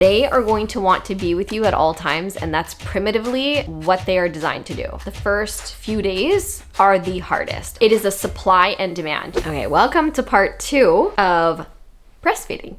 They are going to want to be with you at all times, and that's primitively what they are designed to do. The first few days are the hardest. It is a supply and demand. Okay, welcome to part 2 of breastfeeding.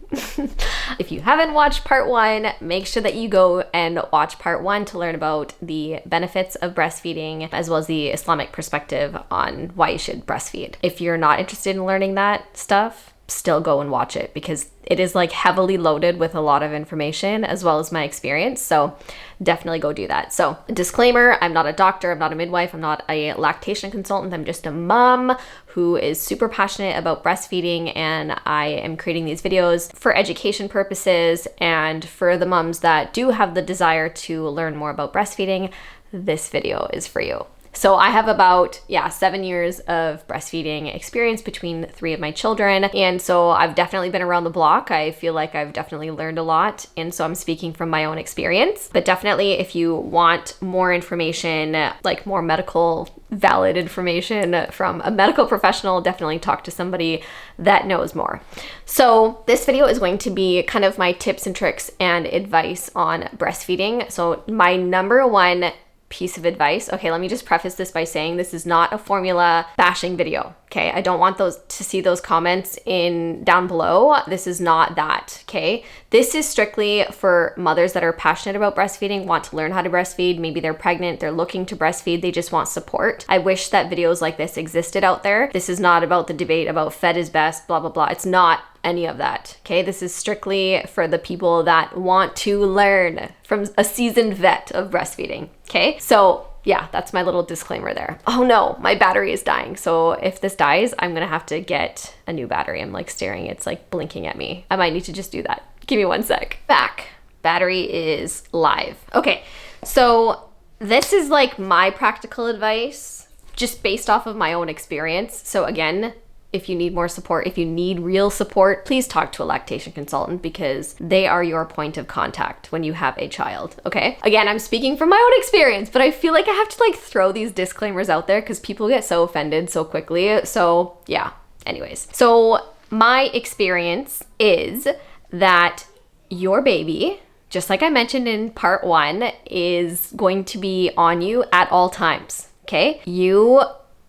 If you haven't watched part 1, make sure that you go and watch part 1 to learn about the benefits of breastfeeding, as well as the Islamic perspective on why you should breastfeed. If you're not interested in learning that stuff, still go and watch it, because it is like heavily loaded with a lot of information as well as my experience. So definitely go do that. So disclaimer, I'm not a doctor, I'm not a midwife, I'm not a lactation consultant. I'm just a mom who is super passionate about breastfeeding, and I am creating these videos for education purposes and for the moms that do have the desire to learn more about breastfeeding. This video is for you. So I have about, 7 years of breastfeeding experience between 3 of my children. And so I've definitely been around the block. I feel like I've definitely learned a lot. And so I'm speaking from my own experience. But definitely if you want more information, like more medical valid information from a medical professional, definitely talk to somebody that knows more. So this video is going to be kind of my tips and tricks and advice on breastfeeding. So my number one piece of advice. Okay, let me just preface this by saying this is not a formula bashing video. Okay, I don't want to see those comments down below. This is not that. Okay, this is strictly for mothers that are passionate about breastfeeding, want to learn how to breastfeed. Maybe they're pregnant, they're looking to breastfeed, they just want support. I wish that videos like this existed out there. This is not about the debate about fed is best, blah, blah, blah. It's not any of that. Okay, this is strictly for the people that want to learn from a seasoned vet of breastfeeding. Okay, so yeah, that's my little disclaimer there. Oh no, my battery is dying. So if this dies, I'm gonna have to get a new battery. I'm like staring, it's like blinking at me. I might need to just do that. Give me 1 sec. Back. Battery is live. Okay, so this is like my practical advice, just based off of my own experience. So again, if you need more support, if you need real support, please talk to a lactation consultant, because they are your point of contact when you have a child, okay? Again, I'm speaking from my own experience, but I feel like I have to like throw these disclaimers out there because people get so offended so quickly. So yeah, anyways. So my experience is that your baby, just like I mentioned in part 1, is going to be on you at all times, okay? You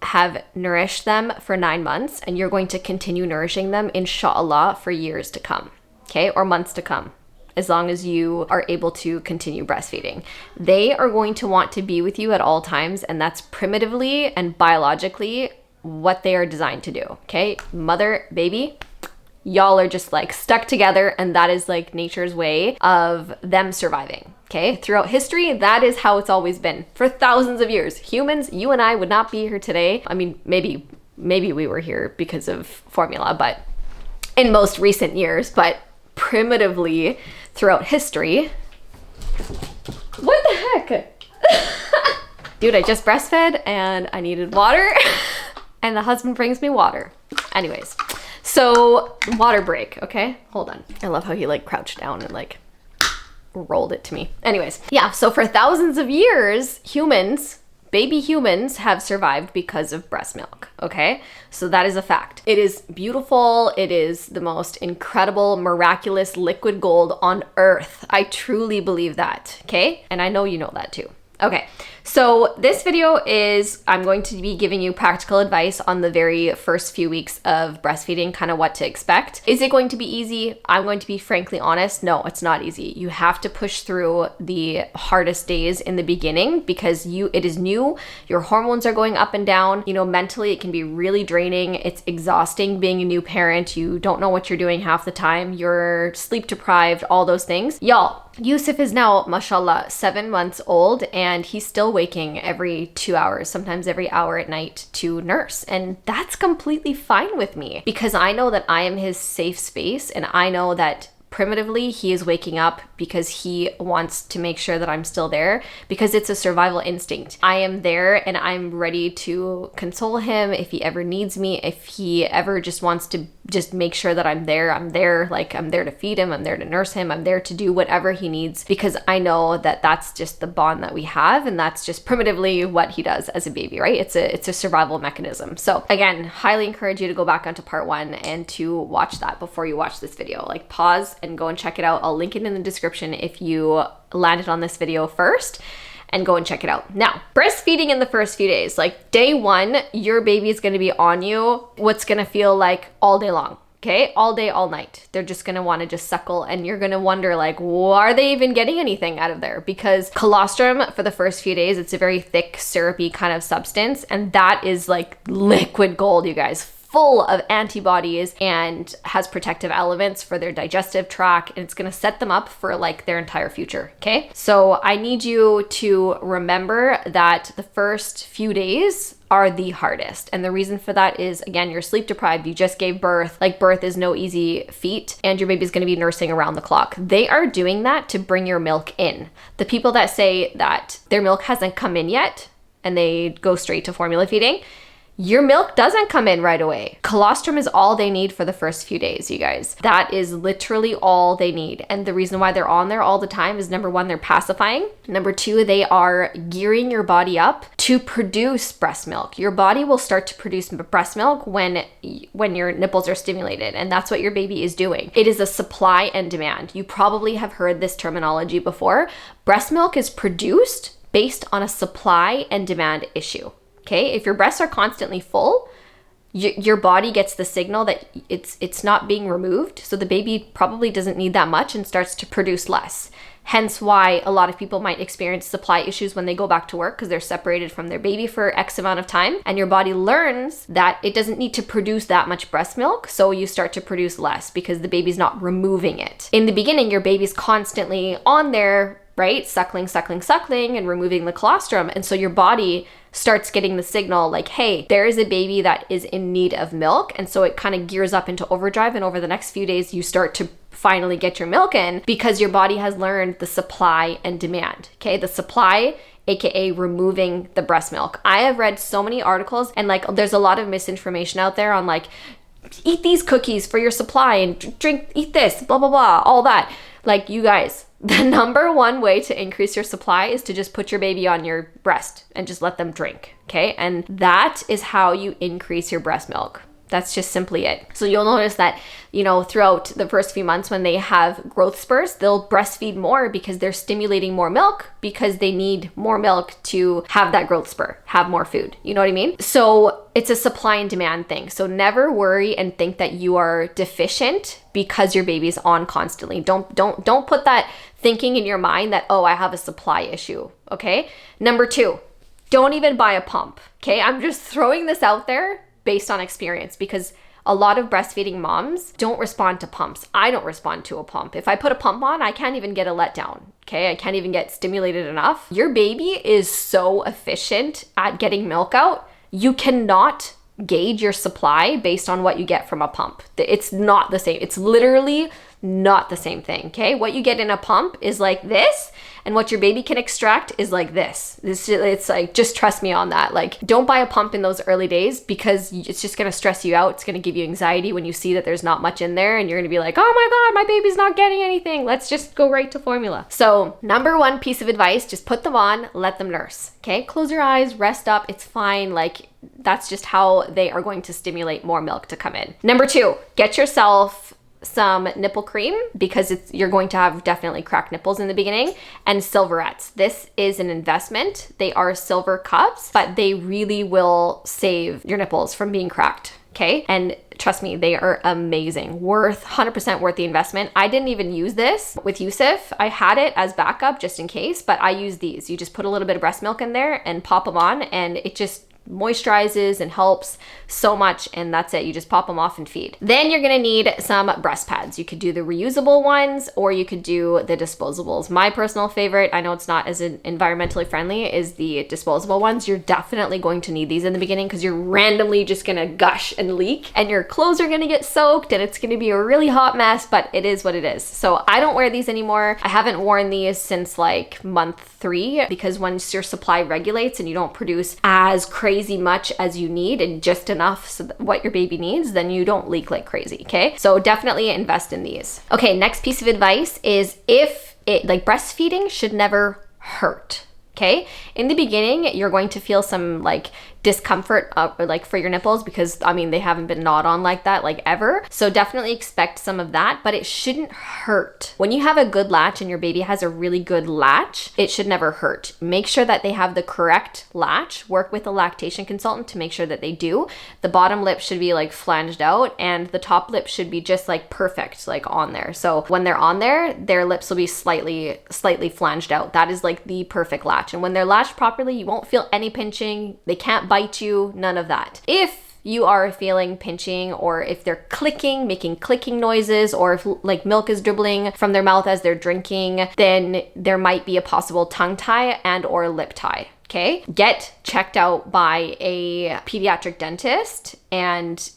have nourished them for 9 months, and you're going to continue nourishing them, inshallah, for years to come, okay? Or months to come, as long as you are able to continue breastfeeding. They are going to want to be with you at all times, and that's primitively and biologically what they are designed to do, okay? Mother, baby, y'all are just like stuck together, and that is like nature's way of them surviving. Okay, throughout history, that is how it's always been for thousands of years. Humans, you and I would not be here today. I mean, maybe we were here because of formula, but in most recent years, but primitively throughout history. What the heck? Dude, I just breastfed and I needed water and the husband brings me water. Anyways, so water break, okay? Hold on. I love how he like crouched down and like rolled it to me. Anyways, yeah, so for thousands of years, baby humans have survived because of breast milk, okay? So that is a fact. It is beautiful. It is the most incredible, miraculous liquid gold on earth. I truly believe that, okay? And I know you know that too. Okay, so this video is, I'm going to be giving you practical advice on the very first few weeks of breastfeeding, kind of what to expect. Is it going to be easy? I'm going to be frankly honest. No, it's not easy. You have to push through the hardest days in the beginning because it is new. Your hormones are going up and down. You know, mentally it can be really draining. It's exhausting being a new parent. You don't know what you're doing half the time. You're sleep deprived, all those things. Y'all, Yusuf is now, mashallah, 7 months old, and he's still waking every 2 hours, sometimes every hour at night to nurse. And that's completely fine with me because I know that I am his safe space, and I know that primitively he is waking up because he wants to make sure that I'm still there, because it's a survival instinct. I am there and I'm ready to console him if he ever needs me. If he ever just wants to just make sure that I'm there, like I'm there to feed him, I'm there to nurse him, I'm there to do whatever he needs, because I know that that's just the bond that we have, and that's just primitively what he does as a baby, right? It's a survival mechanism. So again, highly encourage you to go back onto part 1 and to watch that before you watch this video. Like pause, and go and check it out. I'll link it in the description if you landed on this video first, and go and check it out. Now, breastfeeding in the first few days, like day one, your baby is gonna be on you what's gonna feel like all day long. Okay, all day, all night. They're just gonna wanna just suckle, and you're gonna wonder like, are they even getting anything out of there? Because colostrum for the first few days, it's a very thick, syrupy kind of substance, and that is like liquid gold, you guys. Full of antibodies and has protective elements for their digestive tract, and it's gonna set them up for like their entire future, okay? So I need you to remember that the first few days are the hardest. And the reason for that is, again, you're sleep deprived, you just gave birth, like birth is no easy feat, and your baby's gonna be nursing around the clock. They are doing that to bring your milk in. The people that say that their milk hasn't come in yet, and they go straight to formula feeding, your milk doesn't come in right away. Colostrum is all they need for the first few days, you guys. That is literally all they need. And the reason why they're on there all the time is, number one, they're pacifying. Number two, they are gearing your body up to produce breast milk. Your body will start to produce breast milk when your nipples are stimulated, and that's what your baby is doing. It is a supply and demand. You probably have heard this terminology before. Breast milk is produced based on a supply and demand issue. Okay, if your breasts are constantly full, your body gets the signal that it's not being removed, so the baby probably doesn't need that much and starts to produce less. Hence why a lot of people might experience supply issues when they go back to work, because they're separated from their baby for X amount of time, and your body learns that it doesn't need to produce that much breast milk, so you start to produce less because the baby's not removing it. In the beginning, your baby's constantly on there, right? Suckling, and removing the colostrum. And so your body starts getting the signal like, hey, there is a baby that is in need of milk. And so it kind of gears up into overdrive. And over the next few days, you start to finally get your milk in because your body has learned the supply and demand. Okay, the supply, aka removing the breast milk. I have read so many articles, and like there's a lot of misinformation out there on like, eat these cookies for your supply and eat this, blah, blah, blah, all that. Like, you guys, the number one way to increase your supply is to just put your baby on your breast and just let them drink, okay? And that is how you increase your breast milk. That's just simply it. So you'll notice that, you know, throughout the first few months when they have growth spurts, they'll breastfeed more because they're stimulating more milk, because they need more milk to have that growth spurt, have more food. You know what I mean? So it's a supply and demand thing. So never worry and think that you are deficient because your baby's on constantly. Don't put that thinking in your mind that, oh, I have a supply issue, okay? Number two, don't even buy a pump, okay? I'm just throwing this out there based on experience, because a lot of breastfeeding moms don't respond to pumps. I don't respond to a pump. If I put a pump on, I can't even get a letdown, okay? I can't even get stimulated enough. Your baby is so efficient at getting milk out, you cannot gauge your supply based on what you get from a pump. It's not the same. It's literally not the same thing, okay? What you get in a pump is like this, and what your baby can extract is like this. It's like, just trust me on that. Like, don't buy a pump in those early days, because it's just gonna stress you out. It's gonna give you anxiety when you see that there's not much in there, and you're gonna be like, oh my God, my baby's not getting anything. Let's just go right to formula. So number one piece of advice, just put them on, let them nurse, okay? Close your eyes, rest up, it's fine. Like, that's just how they are going to stimulate more milk to come in. Number two, get yourself some nipple cream, because you're going to have definitely cracked nipples in the beginning, and silverettes. This is an investment. They are silver cups, but they really will save your nipples from being cracked, okay? And trust me, they are amazing. 100% worth the investment. I didn't even use this with Yusuf. I had it as backup just in case, but I use these. You just put a little bit of breast milk in there and pop them on, and it just moisturizes and helps so much, and that's it. You just pop them off and feed. Then you're gonna need some breast pads. You could do the reusable ones, or you could do the disposables. My personal favorite, I know it's not as environmentally friendly, is the disposable ones. You're definitely going to need these in the beginning, because you're randomly just gonna gush and leak, and your clothes are gonna get soaked, and it's gonna be a really hot mess, but it is what it is. So I don't wear these anymore. I haven't worn these since like month 3, because once your supply regulates and you don't produce as crazy much as you need, and just enough so that what your baby needs, then you don't leak like crazy, okay? So definitely invest in these. Okay, next piece of advice is, if it, like, breastfeeding should never hurt, Okay, in the beginning, you're going to feel some like discomfort like for your nipples because I mean, they haven't been gnawed on like that like ever. So definitely expect some of that, but it shouldn't hurt. When you have a good latch and your baby has a really good latch, it should never hurt. Make sure that they have the correct latch. Work with a lactation consultant to make sure that they do. The bottom lip should be like flanged out and the top lip should be just like perfect, like on there. So when they're on there, their lips will be slightly flanged out. That is like the perfect latch. And when they're latched properly, you won't feel any pinching. They can't bite you, none of that. If you are feeling pinching or if they're clicking, making clicking noises, or if like milk is dribbling from their mouth as they're drinking, then there might be a possible tongue tie and or lip tie. Okay, get checked out by a pediatric dentist, and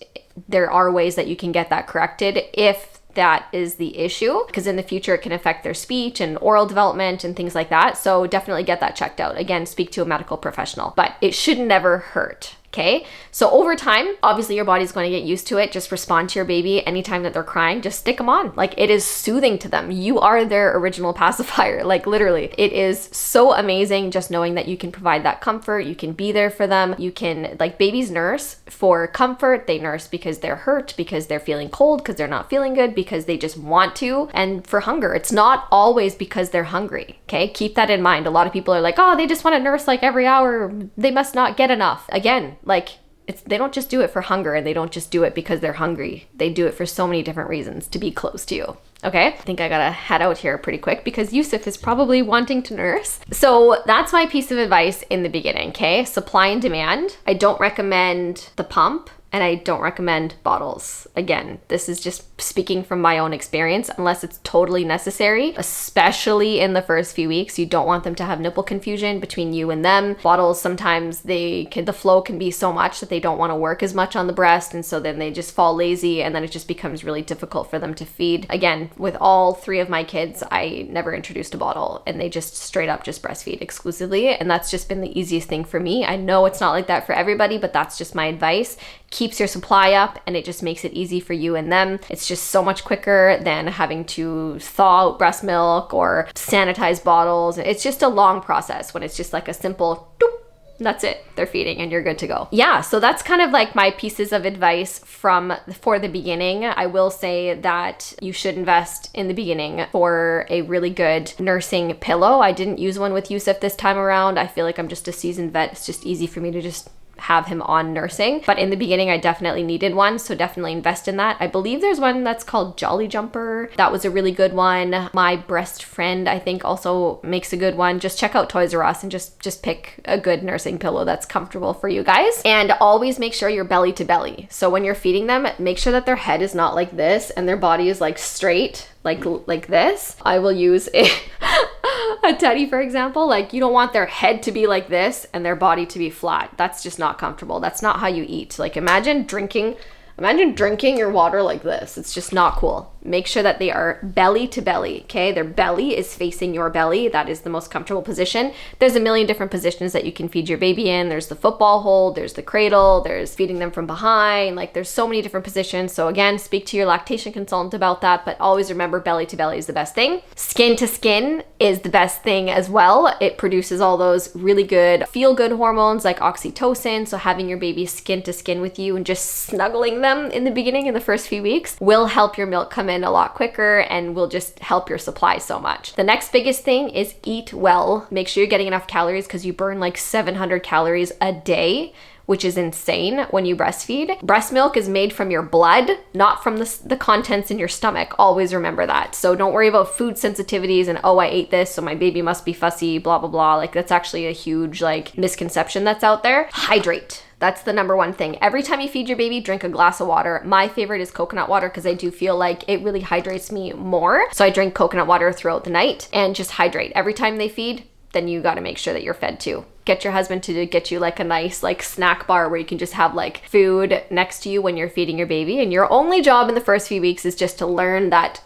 there are ways that you can get that corrected if that is the issue, because in the future it can affect their speech and oral development and things like that. So definitely get that checked out. Again, speak to a medical professional, but it should never hurt. Okay, so over time, obviously your body's going to get used to it. Just respond to your baby anytime that they're crying. Just stick them on. Like, it is soothing to them. You are their original pacifier. Like, literally, it is so amazing just knowing that you can provide that comfort. You can be there for them. You can, like, babies nurse for comfort. They nurse because they're hurt, because they're feeling cold, because they're not feeling good, because they just want to, and for hunger. It's not always because they're hungry. Okay, keep that in mind. A lot of people are like, oh, they just want to nurse like every hour. They must not get enough. Again, like, they don't just do it for hunger, and they don't just do it because they're hungry. They do it for so many different reasons to be close to you. Okay, I think I gotta head out here pretty quick because Yusuf is probably wanting to nurse. So that's my piece of advice in the beginning, okay? Supply and demand. I don't recommend the pump, and I don't recommend bottles. Again, this is just speaking from my own experience, unless it's totally necessary, especially in the first few weeks. You don't want them to have nipple confusion between you and them. Bottles, sometimes the flow can be so much that they don't want to work as much on the breast, and so then they just fall lazy, and then it just becomes really difficult for them to feed. Again, with all 3 of my kids, I never introduced a bottle, and they just straight up just breastfeed exclusively, and that's just been the easiest thing for me. I know it's not like that for everybody, but that's just my advice. Keeps your supply up, and it just makes it easy for you and them. It's just so much quicker than having to thaw out breast milk or sanitize bottles. It's just a long process when it's just like a simple doop, that's it, they're feeding and you're good to go. Yeah, so that's kind of like my pieces of advice for the beginning. I will say that you should invest in the beginning for a really good nursing pillow. I didn't use one with Yusuf this time around. I feel like I'm just a seasoned vet. It's just easy for me to just have him on nursing, but in the beginning I definitely needed one, so definitely invest in that. I believe there's one that's called Jolly Jumper. That was a really good one. My Breast Friend, I think, also makes a good one. Just check out Toys R Us and just pick a good nursing pillow that's comfortable for you guys. And always make sure you're belly to belly. So when you're feeding them, make sure that their head is not like this and their body is like straight, like this. I will use a teddy, for example. Like, you don't want their head to be like this and their body to be flat. That's just not comfortable. That's not how you eat. Like, imagine drinking your water like this. It's just not cool. Make sure that they are belly to belly, okay? Their belly is facing your belly. That is the most comfortable position. There's a million different positions that you can feed your baby in. There's the football hold, there's the cradle, there's feeding them from behind. Like, there's so many different positions. So again, speak to your lactation consultant about that, but always remember belly to belly is the best thing. Skin to skin is the best thing as well. It produces all those really good feel-good hormones like oxytocin. So having your baby skin to skin with you and just snuggling them in the beginning, in the first few weeks, will help your milk come in a lot quicker and will just help your supply so much. The next biggest thing is eat well. Make sure you're getting enough calories, because you burn like 700 calories a day, which is insane when you breastfeed. Breast milk is made from your blood, not from the contents in your stomach. Always remember that. So don't worry about food sensitivities and, oh, I ate this, so my baby must be fussy, blah, blah, blah. Like, that's actually a huge like misconception that's out there. Hydrate. That's the number one thing. Every time you feed your baby, drink a glass of water. My favorite is coconut water, because I do feel like it really hydrates me more. So I drink coconut water throughout the night and just hydrate. Every time they feed, then you got to make sure that you're fed too. Get your husband to get you like a nice like snack bar where you can just have like food next to you when you're feeding your baby. And your only job in the first few weeks is just to learn that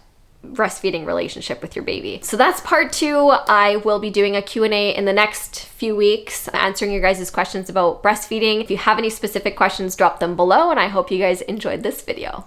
breastfeeding relationship with your baby. So that's part 2. I will be doing a Q&A in the next few weeks, answering your guys' questions about breastfeeding. If you have any specific questions, drop them below, and I hope you guys enjoyed this video.